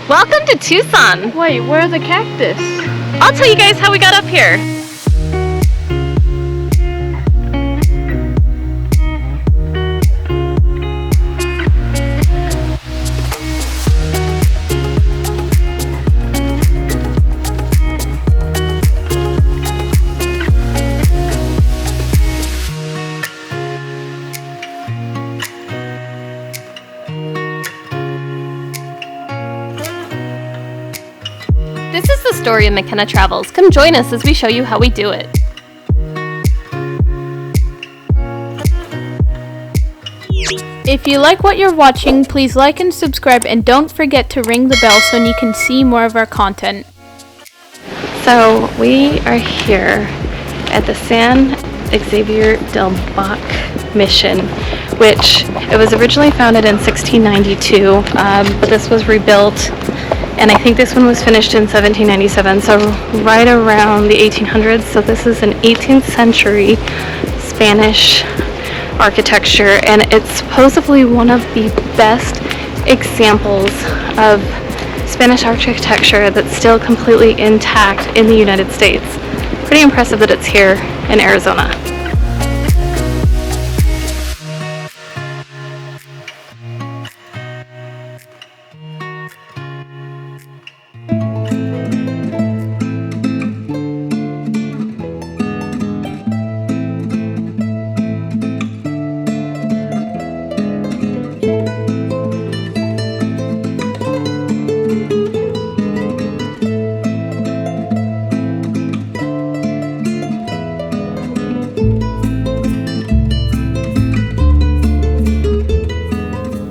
Welcome to Tucson. Wait, where are the cactus? I'll tell you guys how we got up here. This is the story of McKenna Travels. Come join us as we show you how we do it. If you like what you're watching, please like and subscribe, and don't forget to ring the bell so you can see more of our content. So we are here at the San Xavier del Bac mission, which it was originally founded in 1692, but this was rebuilt, and I think this one was finished in 1797, so right around the 1800s. So this is an 18th century Spanish architecture, and it's supposedly one of the best examples of Spanish architecture that's still completely intact in the United States. Pretty impressive that it's here in Arizona.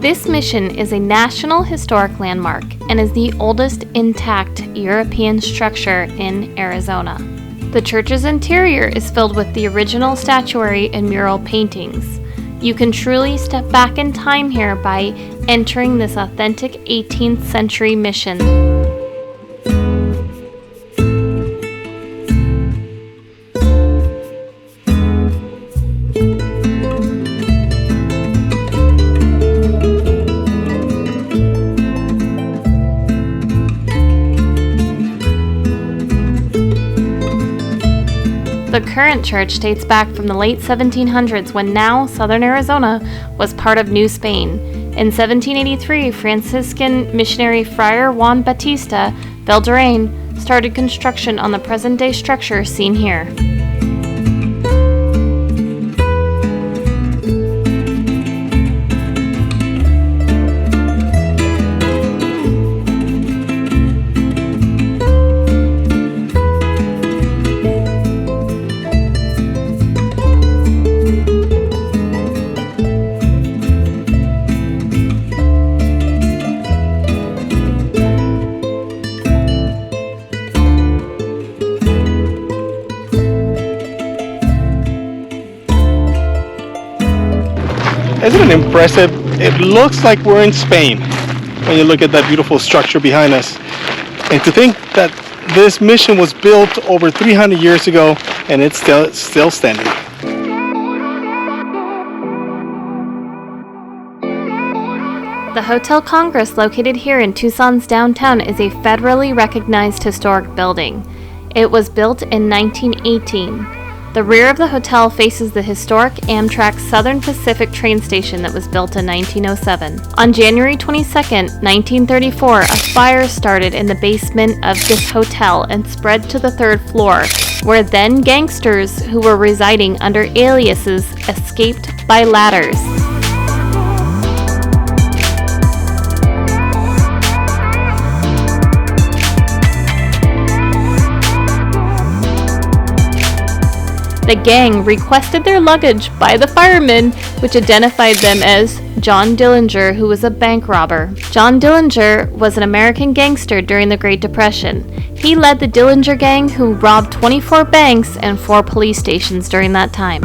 This mission is a National Historic Landmark and is the oldest intact European structure in Arizona. The church's interior is filled with the original statuary and mural paintings. You can truly step back in time here by entering this authentic 18th century mission. The current church dates back from the late 1700s, when now southern Arizona was part of New Spain. In 1783, Franciscan missionary Friar Juan Bautista Valderrame started construction on the present-day structure seen here. Isn't it impressive? It looks like we're in Spain when you look at that beautiful structure behind us. And to think that this mission was built over 300 years ago and it's still standing. The Hotel Congress, located here in Tucson's downtown, is a federally recognized historic building. It was built in 1918. The rear of the hotel faces the historic Amtrak Southern Pacific train station that was built in 1907. On January 22, 1934, a fire started in the basement of this hotel and spread to the third floor, where then gangsters who were residing under aliases escaped by ladders. The gang requested their luggage by the firemen, which identified them as John Dillinger, who was a bank robber. John Dillinger was an American gangster during the Great Depression. He led the Dillinger Gang, who robbed 24 banks and 4 police stations during that time.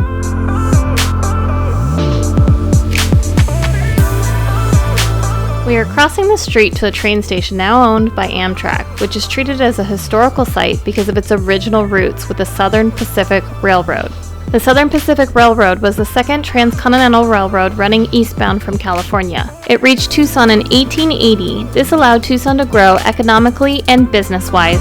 We are crossing the street to a train station now owned by Amtrak, which is treated as a historical site because of its original roots with the Southern Pacific Railroad. The Southern Pacific Railroad was the second transcontinental railroad running eastbound from California. It reached Tucson in 1880. This allowed Tucson to grow economically and business-wise.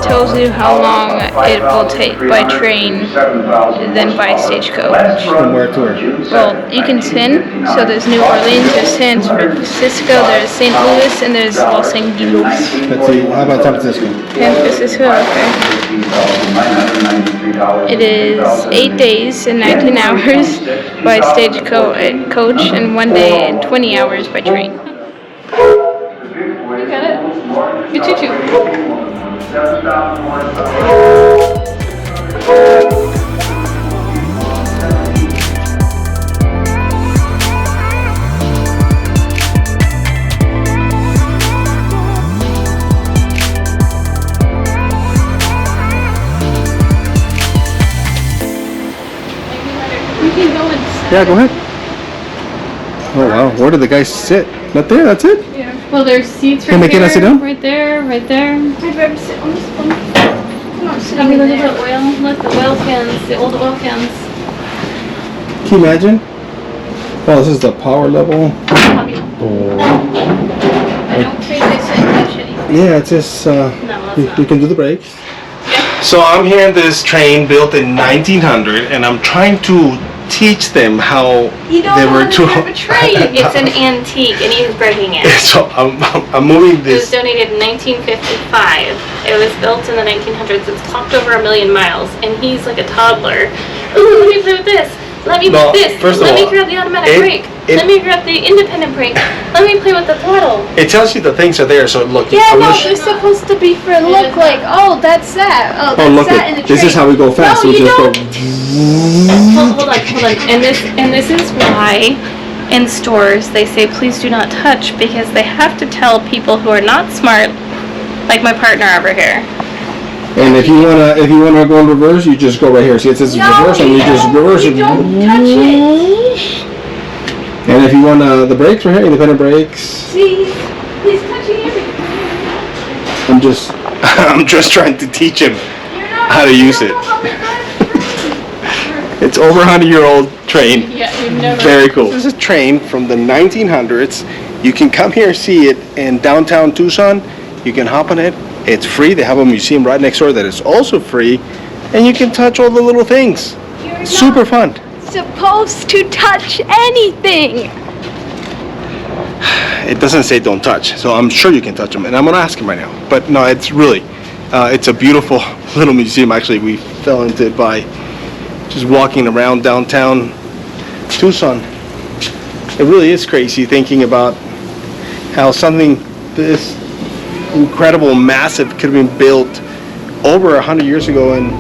Tells you how long it will take by train than by stagecoach. From where to where? Well, you can spin. So there's New Orleans, there's San Francisco, there's St. Louis, and there's Los Angeles. Let's see, how about San Francisco? San Francisco, okay. It is 8 days and 19 hours by stagecoach and 1 day and 20 hours by train. You got it? Good choo-choo. Yeah, go ahead. Oh wow, where did the guys sit? Not there, that's it? Yeah. Well, there's seats Can right they sit down? right there. I'd rather sit on this one. I'm not sitting Look in at there. the oil. Look, the oil cans, the old oil cans. Can you imagine? Oh, this is the power level. I don't think they said touch anything. Yeah, it's just, you can do the brakes. So I'm here in this train built in 1900 and I'm trying to teach them how You don't they know were how to to drive a train. It's an antique, and he's breaking it. So I'm moving It was this. donated in 1955. It was built in the 1900s. It's clocked over 1 million miles, and he's like a toddler. Ooh, let me play with this. Let me No, put this. first of Let me all, grab the automatic it- brake. it- Let me grab the independent brake. Let me play with the throttle. It tells you the things are there. So look, Yeah, I'm no, gonna they're supposed to be for look like, oh, that's that. Oh, that's look that in the at train. this is how we go fast. No, we you just don't. go. Hold on. And this is why in stores they say please do not touch, because they have to tell people who are not smart, like my partner over here. And if you wanna go in reverse, you just go right here. See, it says No, reverse, and you just reverse it. don't touch it. And if you want the brakes right here, independent brakes. See, he's touching everything. I'm just trying to teach him how to use it. It's over 100-year-old train. Yeah, you've never. Very cool. This is a train from the 1900s. You can come here and see it in downtown Tucson. You can hop on it. It's free. They have a museum right next door that is also free. And you can touch all the little things. You're Super fun. supposed to touch anything. It doesn't say don't touch, so I'm sure you can touch them. And I'm going to ask him right now. But no, it's really, it's a beautiful little museum. Actually, we fell into it by just walking around downtown Tucson. It really is crazy thinking about how something this incredible, massive could have been built over 100 years ago, and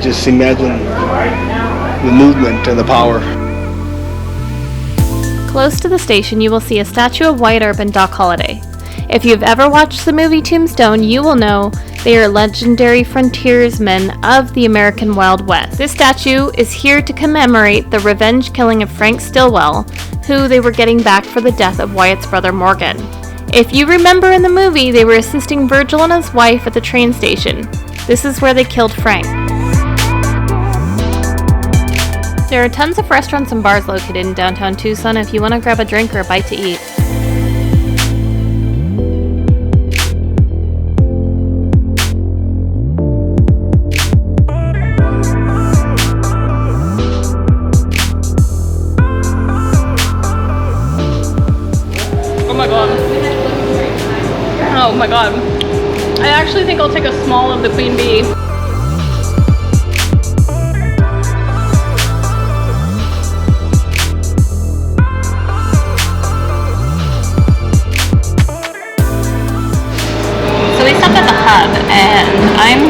just imagine the movement and the power. Close to the station, you will see a statue of Wyatt, Earp, and Doc Holliday. If you've ever watched the movie Tombstone, you will know they are legendary frontiersmen of the American Wild West. This statue is here to commemorate the revenge killing of Frank Stillwell, who they were getting back for the death of Wyatt's brother Morgan. If you remember in the movie, they were assisting Virgil and his wife at the train station. This is where they killed Frank. There are tons of restaurants and bars located in downtown Tucson if you want to grab a drink or a bite to eat. Oh my god. Oh my god. I actually think I'll take a small of the queen bee. So we stopped at the hub and I'm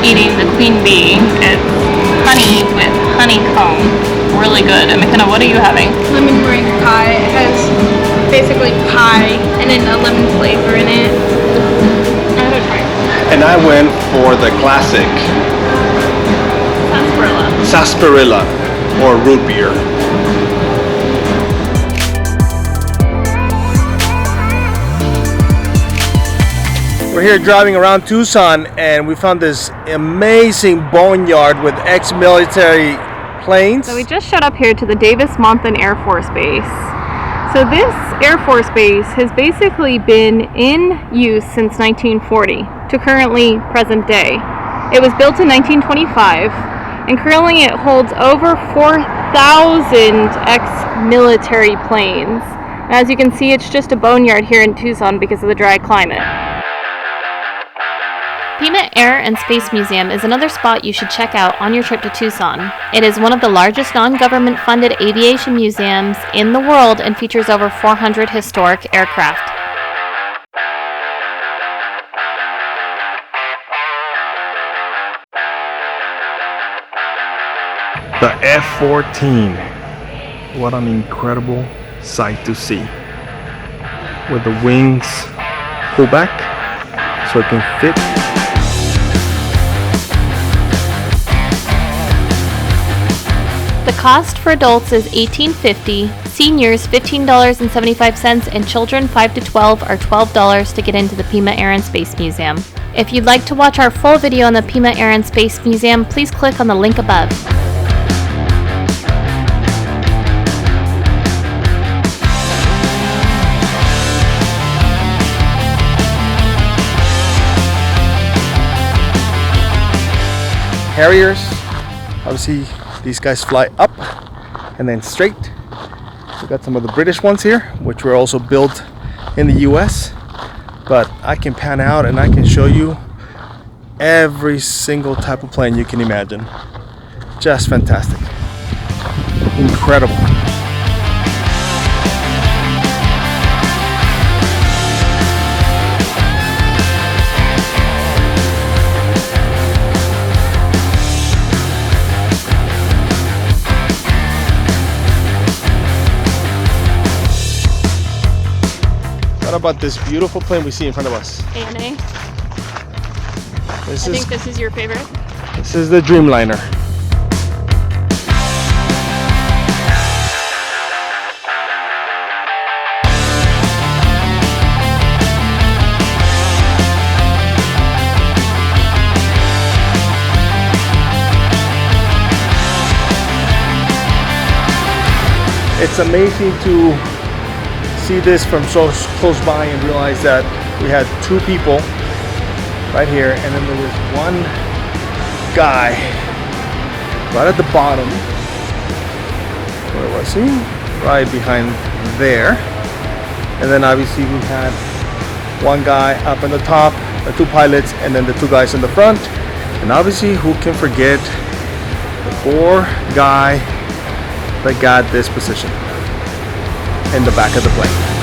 eating the queen bee. It's honey with honeycomb. Really good. And McKenna, what are you having? Lemon meringue pie. It has basically pie and then a lemon flavor in it. I'm gonna try it. And I went for the classic sarsaparilla or root beer. We're here driving around Tucson and we found this amazing boneyard with ex-military planes. So we just showed up here to the Davis-Monthan Air Force Base. So this Air Force Base has basically been in use since 1940 to currently present day. It was built in 1925 and currently it holds over 4,000 ex-military planes. As you can see, it's just a boneyard here in Tucson because of the dry climate. Pima Air and Space Museum is another spot you should check out on your trip to Tucson. It is one of the largest non-government funded aviation museums in the world and features over 400 historic aircraft. The F-14. What an incredible sight to see. With the wings pulled back so it can fit. The cost for adults is $18.50, seniors $15.75, and children 5 to 12 are $12 to get into the Pima Air and Space Museum. If you'd like to watch our full video on the Pima Air and Space Museum, please click on the link above. Harriers, obviously these guys fly up and then straight. We got some of the British ones here, which were also built in the US, but I can pan out and I can show you every single type of plane you can imagine. Just fantastic. Incredible. What about this beautiful plane we see in front of us? ANA. I think this is your favorite. This is the Dreamliner. It's amazing to see this from so close by and realize that we had two people right here and then there was one guy right at the bottom. Where was he? Right behind there. And then obviously we had one guy up in the top, the two pilots, and then the two guys in the front. And obviously who can forget the poor guy that got this position in the back of the plane.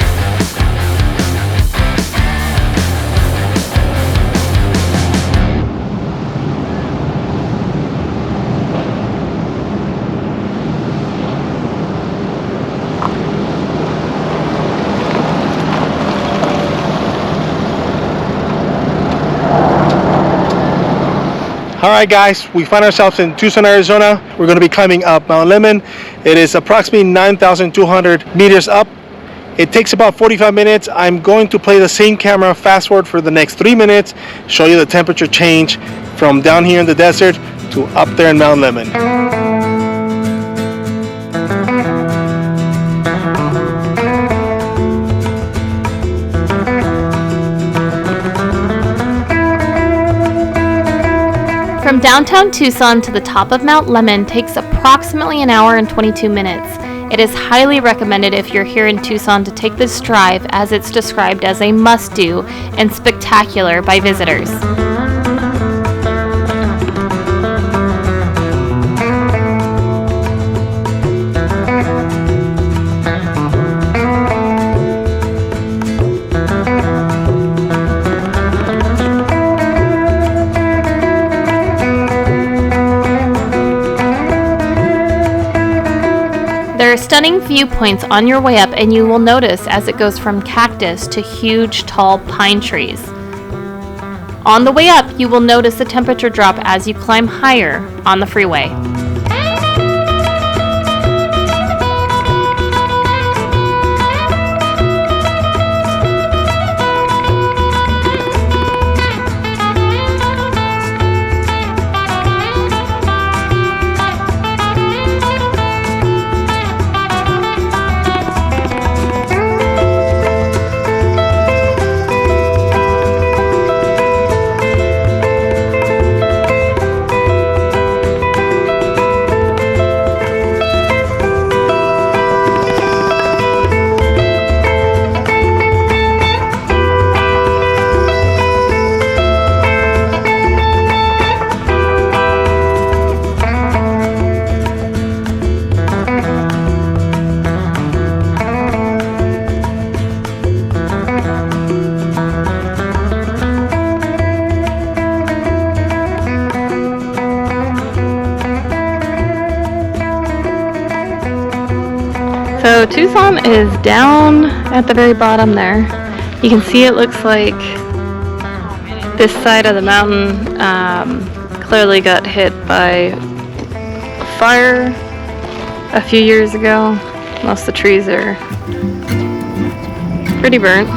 All right, guys, we find ourselves in Tucson, Arizona. We're going to be climbing up Mount Lemmon. It is approximately 9,200 meters up. It takes about 45 minutes. I'm going to play the same camera fast forward for the next 3 minutes, show you the temperature change from down here in the desert to up there in Mount Lemmon. From downtown Tucson to the top of Mount Lemmon takes approximately an hour and 22 minutes. It is highly recommended if you're here in Tucson to take this drive, as it's described as a must-do and spectacular by visitors. stunning viewpoints on your way up, and you will notice as it goes from cactus to huge, tall pine trees. On the way up, you will notice the temperature drop as you climb higher on the freeway. So Tucson is down at the very bottom there. You can see it looks like this side of the mountain clearly got hit by a fire a few years ago. Most of the trees are pretty burnt.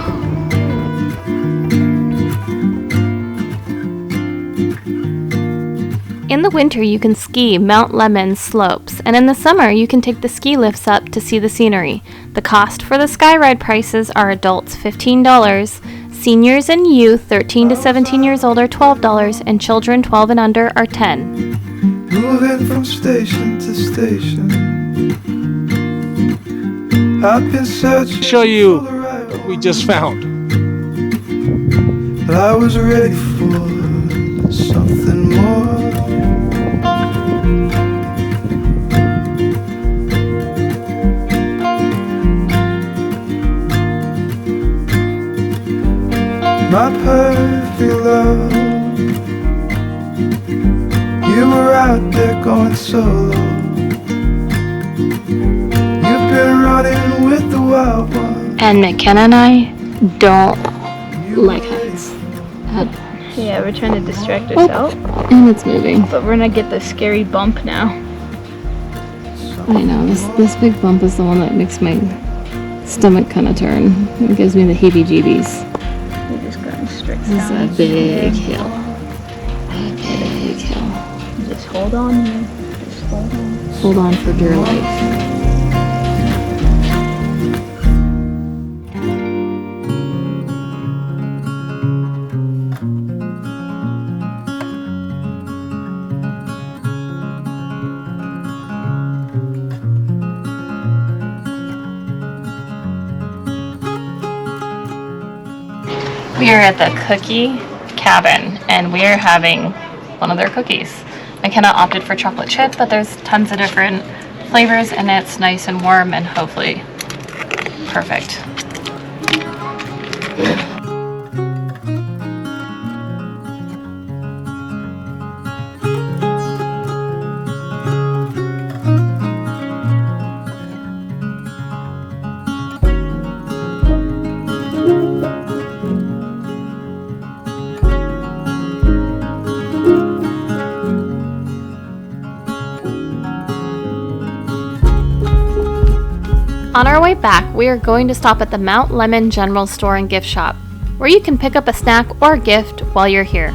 In the winter, you can ski Mount Lemmon slopes, and in the summer, you can take the ski lifts up to see the scenery. The cost for the sky ride prices are adults $15, seniors and youth 13 to 17 years old are $12, and children 12 and under are $10. Moving from station to station, I've been searching. Show you what we just found. But I was ready for something more. My perfect love, you were out there going solo. You've been running with the wild one. And McKenna and I don't like heights. Yeah, we're trying to distract ourselves, And it's moving. but we're gonna get the scary bump now. I know, this big bump is the one that makes my stomach kind of turn. It gives me the heebie-jeebies. We just got strict This is a big hill. A big hill. Just hold on, man. Just hold on. Hold on for dear life. We are at the cookie cabin and we are having one of their cookies. McKenna opted for chocolate chip, but there's tons of different flavors and it's nice and warm and hopefully perfect. On our way back, we are going to stop at the Mount Lemmon General Store and Gift Shop, where you can pick up a snack or a gift while you're here.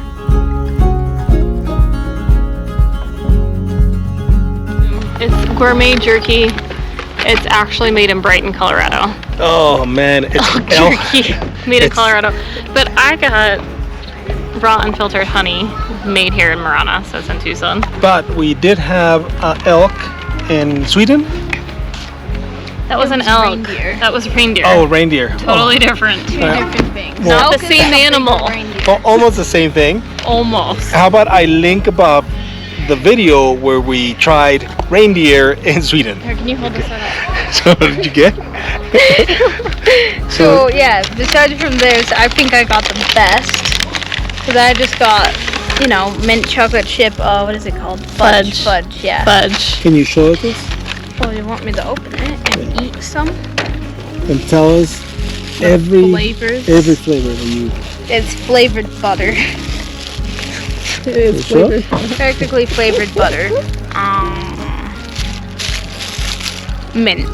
It's gourmet jerky. It's actually made in Brighton, Colorado. Oh man, it's Jerky made in Colorado. But I got raw unfiltered honey made here in Marana, so it's in Tucson. But we did have elk in Sweden. That was an elk. Reindeer. That was reindeer. Oh, reindeer. Totally different. Two different things. Not the same animal. Well, almost the same thing. Almost. How about I link above the video where we tried reindeer in Sweden? Here, can you hold this one up? So what did you get? So yeah, decided from there, so I think I got the best. Because I just got, you know, mint chocolate chip, what is it called? Fudge. Fudge, yeah. Fudge. Can you show us this? Oh, you want me to open it and eat some? And tell us every flavors. flavor that you. It's flavored butter. It is flavored. Practically flavored butter. Mint.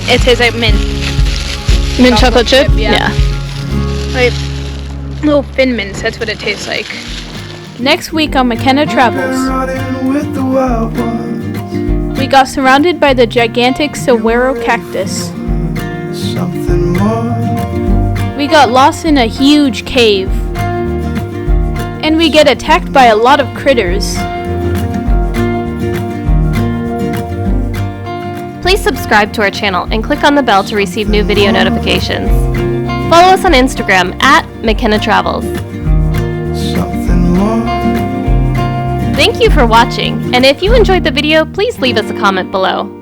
It tastes like mint. Mint chocolate chip? Yeah. Like little thin mints. That's what it tastes like. Next week on McKenna Travels, running with the wild ones. we got surrounded by the gigantic saguaro cactus. Something more. We got lost in a huge cave. And we get attacked by a lot of critters. Please subscribe to our channel and click on the bell to receive new video notifications. Follow us on Instagram at McKenna Travels. Something more. Thank you for watching, and if you enjoyed the video, please leave us a comment below.